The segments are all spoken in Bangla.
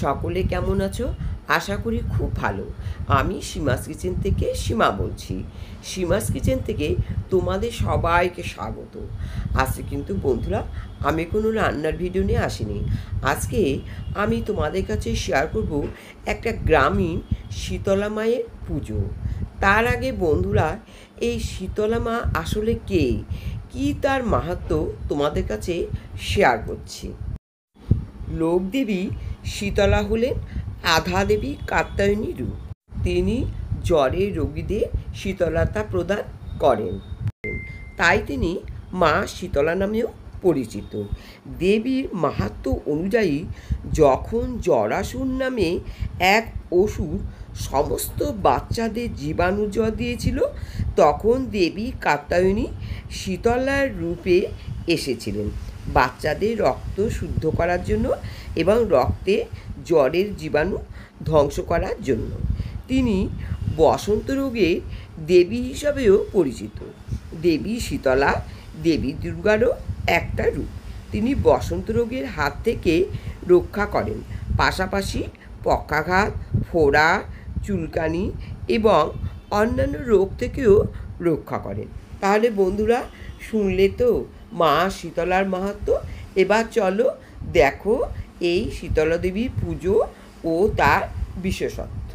সকলে কেমন আছো? আশা করি খুব ভালো। আমি সীমাস কিচেন থেকে সীমা বলছি। সীমাস কিচেন থেকে তোমাদের সবাইকে স্বাগত। আজকে কিন্তু বন্ধুরা আমি কোনো রান্নার ভিডিও নিয়ে আসিনি। আজকে আমি তোমাদের কাছে শেয়ার করব একটা গ্রামীণ শীতলা মায়ের পুজো। তার আগে বন্ধুরা, এই শীতলা মা আসলে কে, কি তার মাহাত্ম্য তোমাদের কাছে শেয়ার করছি। লোকদেবী শীতলা হলেন আধা দেবী কাত্যায়নী রূপ। তিনি জ্বরের রোগীদের শীতলতা প্রদান করেন, তাই তিনি মা শীতলা নামেও পরিচিত। দেবীর মাহাত্ম্য অনুযায়ী যখন জরাসুর নামে এক অসুর সমস্ত বাচ্চাদের জীবাণু জ্বর দিয়েছিল, তখন দেবী কাত্যায়নী শীতলার রূপে এসেছিলেন বাচ্চাদের রক্ত শুদ্ধ করার জন্য এবং রক্তে জ্বরের জীবাণু ধ্বংস করার জন্য। তিনি বসন্ত রোগের দেবী হিসাবেও পরিচিত। দেবী শীতলা দেবী দুর্গারও একটা রূপ। তিনি বসন্ত রোগের হাত থেকে রক্ষা করেন, পাশাপাশি পক্ষাঘাত, ফোড়া, চুলকানি এবং অন্যান্য রোগ থেকেও রক্ষা করেন। তাহলে বন্ধুরা শুনলে তো মা শীতলার মাহাত্ম্য। এবার চলো দেখো এই শীতলা দেবীর পুজো ও তার বিশেষত্ব।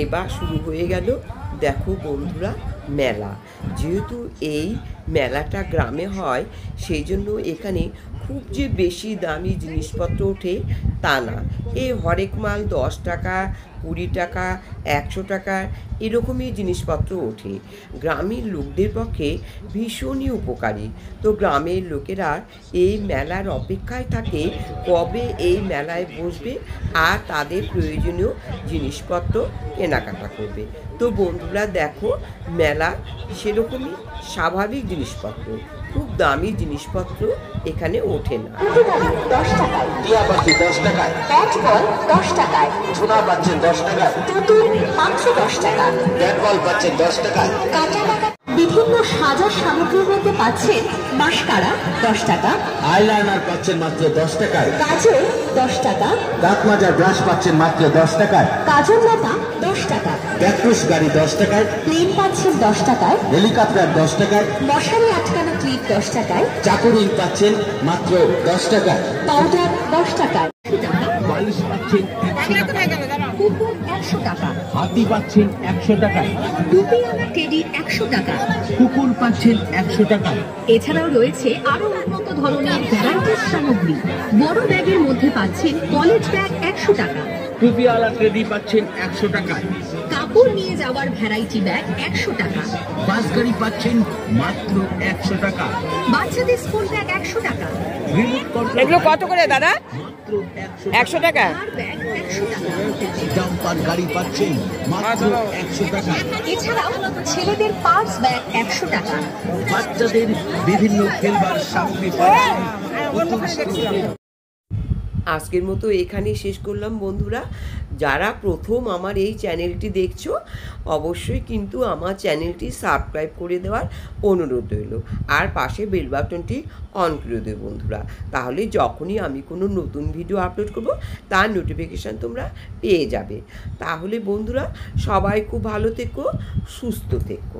এবার শুরু হয়ে গেল দেখো বন্ধুরা মেলা। যেহেতু এই মেলাটা গ্রামে হয়, সেই জন্য এখানে খুব যে বেশি দামি জিনিসপত্র ওঠে তা না। এই হরেক মাল 10 টাকা, 20 টাকা, 100 টাকা এরকমই জিনিসপত্র ওঠে। গ্রামের লোকদের পক্ষে ভীষণই উপকারী। তো গ্রামের লোকেরা এই মেলার অপেক্ষায় থাকে কবে এই মেলায় বসবে আর তাদের প্রয়োজনীয় জিনিসপত্র কেনাকাটা করবে। তো বন্ধুরা দেখো, মেলা সেরকমই স্বাভাবিক জিনিসপত্র, খুব দামি জিনিসপত্র এখানে ওঠে না। 10 টাকায়, টিয়া পাখি 10 টাকায়, ব্যাট বল 10 টাকায়, ছোনা পাচ্ছেন 10 টাকায়, পুতুল মাত্র 10 টাকা, ব্যাট বল পাচ্ছেন 10 টাকায়, কাঁটা কাটা বিভিন্ন সাজার সামগ্রীর মধ্যে পাচ্ছেন মাস্কারা 10 টাকা, আইলাইনার পাচ্ছেন মাত্র 10 টাকায়, কাজল 10 টাকা, দাঁত মাজার ব্রাশ পাচ্ছেন মাত্র 10 টাকায়, কাজল লতা 10 টাকা, ক্যাকটাস গাড়ি 10 টাকায়, প্লেন পাচ্ছেন 10 টাকায়, হেলিকপ্টার 10 টাকায়, মশারি আটকানো ক্লিপ 10 টাকায়, চাকুরিং পাচ্ছেন মাত্র 10 টাকায়, পাউডার 10 টাকায়, বালিশ পাচ্ছেন 100 টাকায়, কুকুর 100 টাকা, হাতি পাচ্ছেন 100 টাকায়, টুপিওয়ালা টেডি 100 টাকা। কুকুর পাচ্ছেন 100 টাকায়, এছাড়াও রয়েছে আরো উন্নত ধরনের ভ্যারাইটিস সামগ্রী। বড় ব্যাগের মধ্যে পাচ্ছেন কলেজ ব্যাগ 100 টাকা, টুপিওয়ালা টেডি পাচ্ছেন 100 টাকায়, কাপড় নিয়ে যাওয়ার ভ্যারাইটি ব্যাগ 100 টাকা, বাস গাড়ি পাচ্ছেন মাত্র 100 টাকা, বাচ্চাদের স্কুল ব্যাগ 100 টাকা, রিমোট কন্ট্রোল এগুলো কত করে দাদা? মাত্র 100 টাকা। কার ব্যাগ 100 টাকা। ডাম্পার গাড়ি পাচ্ছেন মাত্র 100 টাকা, এছাড়াও ছেলেদের পার্স ব্যাগ 100 টাকা। বাচ্চাদের বিভিন্ন খেলবার সামগ্রী পাচ্ছেন। আজকের মতো এখানেই শেষ করলাম বন্ধুরা। যারা প্রথম আমার এই চ্যানেলটি দেখছো অবশ্যই কিন্তু আমার চ্যানেলটি সাবস্ক্রাইব করে দেওয়ার অনুরোধ রইল, আর পাশে বেল বাটনটি অন করে দেবে বন্ধুরা। তাহলে যখনই আমি কোনো নতুন ভিডিও আপলোড করব তার নোটিফিকেশান তোমরা পেয়ে যাবে। তাহলে বন্ধুরা সবাই খুব ভালো থেকো, সুস্থ থেকো।